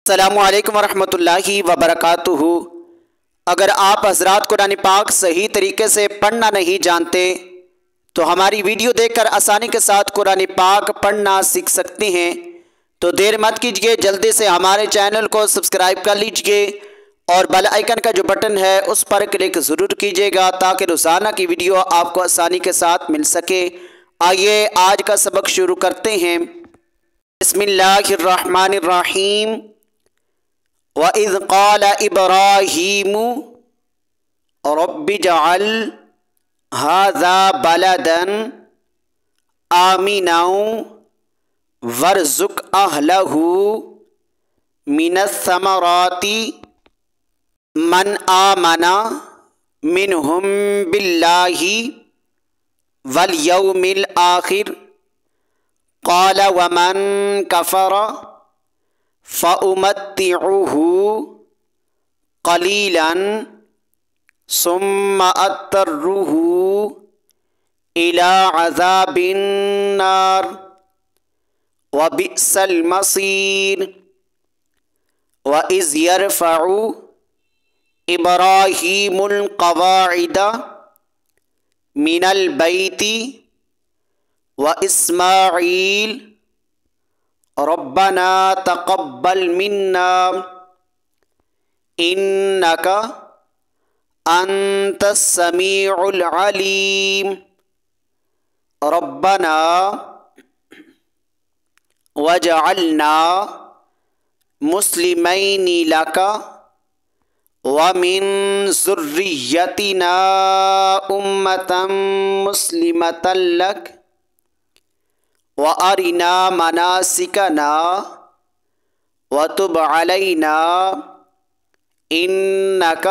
السلام علیکم ورحمۃ اللہ وبرکاتہ۔ اگر آپ حضرات قرآن پاک صحیح طریقے سے پڑھنا نہیں جانتے تو ہماری ویڈیو دیکھ کر آسانی کے ساتھ قرآن پاک پڑھنا سیکھ سکتے ہیں۔ تو دیر مت کیجیے، جلدی سے ہمارے چینل کو سبسکرائب کر لیجئے اور بیل آئیکن کا جو بٹن ہے اس پر کلک ضرور کیجیے گا تاکہ روزانہ کی ویڈیو آپ کو آسانی کے ساتھ مل سکے۔ آئیے آج کا سبق شروع کرتے ہیں۔ بسم اللہ الرحمن الرحیم۔ وَإِذْ قَالَ إِبْرَاهِيمُ رَبِّ اجْعَلْ هَذَا بَلَدًا آمِنًا وَارْزُقْ أَهْلَهُ مِنَ الثَّمَرَاتِ مَنْ آمَنَ مِنْهُمْ بِاللَّهِ وَالْيَوْمِ الْآخِرِ قَالَ وَمَنْ كَفَرَ فَأُمَتِّعُهُ قَلِيلًا ثُمَّ أَضْطَرُّهُ إِلَى عَذَابِ النَّارِ وَبِئْسَ الْمَصِيرُ۔ وَإِذْ يَرْفَعُ إِبْرَاهِيمُ الْقَوَاعِدَ مِنَ الْبَيْتِ وَإِسْمَاعِيلُ رَبَّنَا تَقَبَّلْ مِنَّا إِنَّكَ أَنْتَ السَّمِيعُ الْعَلِيمُ رَبَّنَا وَاجْعَلْنَا مُسْلِمَيْنِ لَكَ وَمِنْ ذُرِّيَّتِنَا أُمَّةً مُسْلِمَةً لَكَ وَأَرِنَا مَنَاسِكَنَا وَتُبْ عَلَيْنَا إِنَّكَ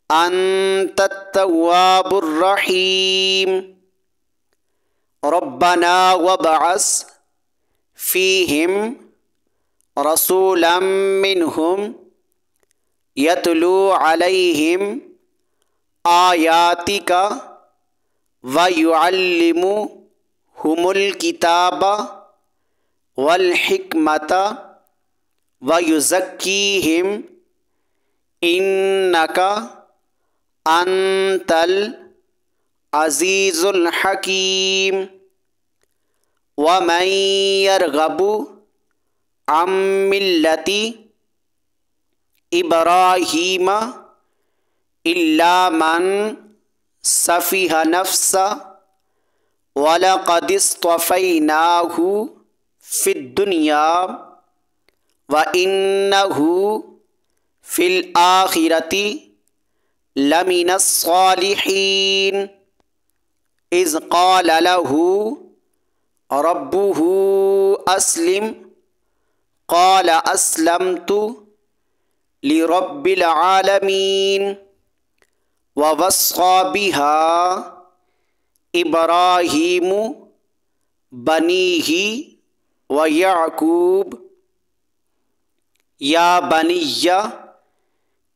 أَنْتَ التَّوَّابُ الرَّحِيمُ رَبَّنَا وَابْعَثْ فِيهِمْ رَسُولًا مِّنْهُمْ يَتْلُو عَلَيْهِمْ آيَاتِكَ وَيُعَلِّمُهُمُ الْكِتَابَ وَالْحِكْمَةَ وَيُزَكِّيهِمْ إِنَّكَ أَنْتَ الْعَزِيزُ الْحَكِيمُ۔ وَمَنْ يَرْغَبُ عَنْ مِلَّةِ إِبْرَاهِيمَ إِلَّا مَنْ سَفِهَ نَفْسَهُ وَلَقَدِ اصْطَفَيْنَاهُ فِي الدُّنْيَا وَإِنَّهُ فِي الْآخِرَةِ لَمِنَ الصَّالِحِينَ۔ إِذْ قَالَ لَهُ رَبُّهُ أَسْلِمْ قَالَ أَسْلَمْتُ لِرَبِّ الْعَالَمِينَ۔ وَوَصَّى بِهَا إِبْرَاهِيمُ بَنِيهِ وَيَعْقُوبُ يَا بَنِيَّ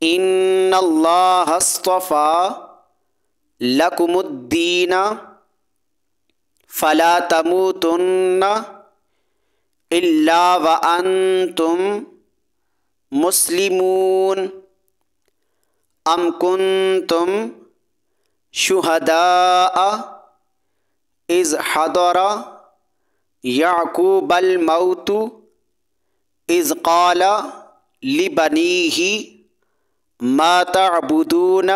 إِنَّ اللَّهَ اصْطَفَى لَكُمُ الدِّينَ فَلَا تَمُوتُنَّ إِلَّا وَأَنْتُمْ مُسْلِمُونَ۔ أَمْ كُنْتُمْ شُهَدَاءَ إِذْ حَضَرَ يَعْقُوبَ الْمَوْتُ إِذْ قَالَ لِبَنِيهِ مَا تَعْبُدُونَ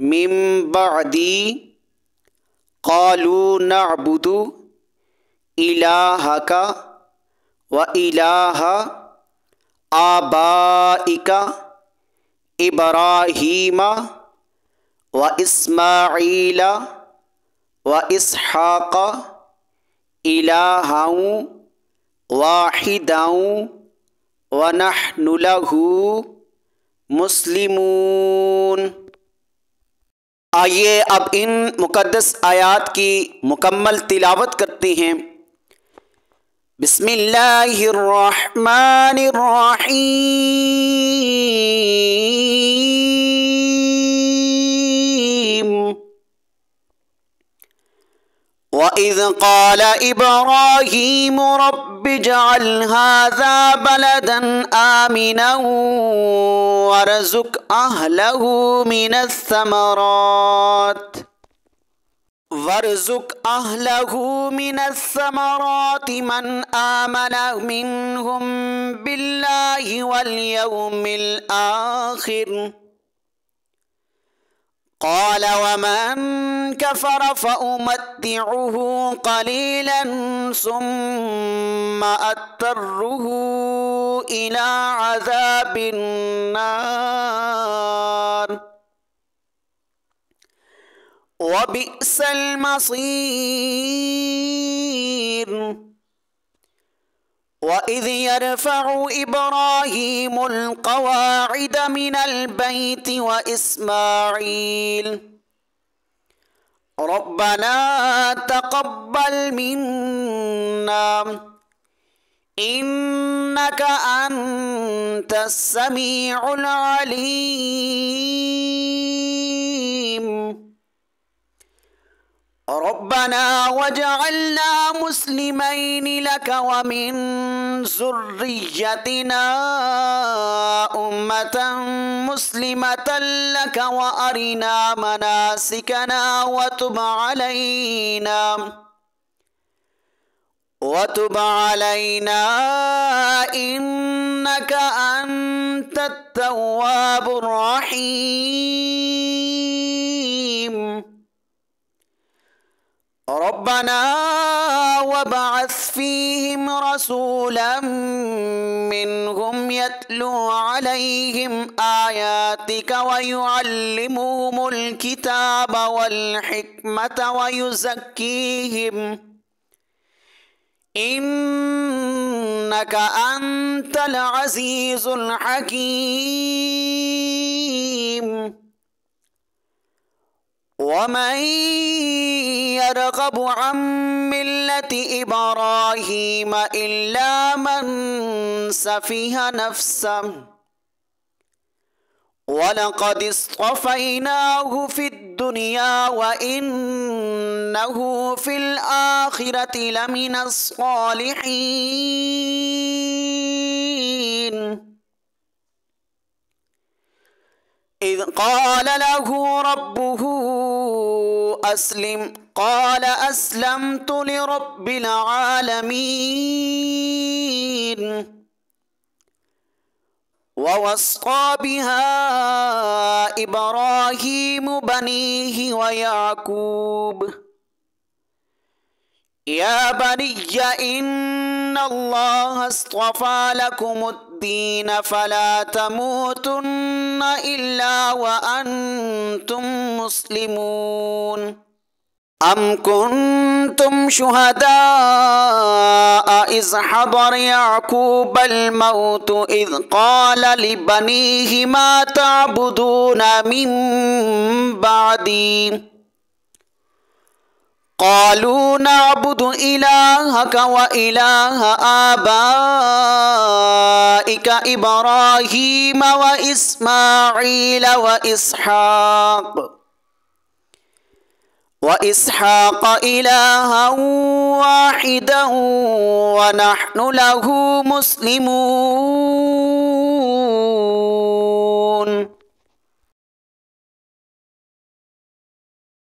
مِنْ بَعْدِي قَالُوا نَعْبُدُ إِلَٰهَكَ وَإِلَٰهَ آبَائِكَ إِبْرَاهِيمَ وَإِسْمَاعِيلَ وَإِسْحَاقَ إِلَٰهًا وَاحِدًا وَنَحْنُ لَهُ مُسْلِمُونَ۔ آئیے اب ان مقدس آیات کی مکمل تلاوت کرتے ہیں۔ بسم اللہ الرحمن الرحیم۔ وإذ قال إبراهيم رب اجعل هذا بلدا آمنا وارزق أهله من الثمرات من آمن منهم بالله واليوم الآخر قال ومن كفر فأمتعه قليلا ثم أضطره إلى عذاب النار وبئس المصير. وإذ يرفع إبراهيم القواعد من البيت وإسماعيل ربنا تقبل منا إنك أنت السميع العليم ربنا واجعلنا مسلمين لك ومن ذريتنا أمة مسلمة لك وأرنا مناسكنا وتب علينا إنك أنت التواب الرحيم ربنا وابعث فيهم رسولا منهم يتلو عليهم آياتك ويعلمهم الكتاب والحكمة ويزكيهم إنك أنت العزيز الحكيم. ومن يرغب عن ملة إبراهيم إلا من سفه نفسه ولقد اصطفيناه في الدنيا وإنه في الآخرة لمن الصالحين. إذ قال له ربه أسلم قال أسلمت لرب العالمين. ووصى بها إبراهيم بنيه ويعقوب يا بني إن الله اصطفى لكم الدين فلا تموتن إلا وأنتم مسلمون. أم كنتم شهداء إذ حضر يعقوب الموت إذ قال لبنيه ما تعبدون من بعدي قالوا نعبد إلهك وإله آبائك إبراهيم وإسماعيل وإسحاق إلها واحدا ونحن له مسلمون.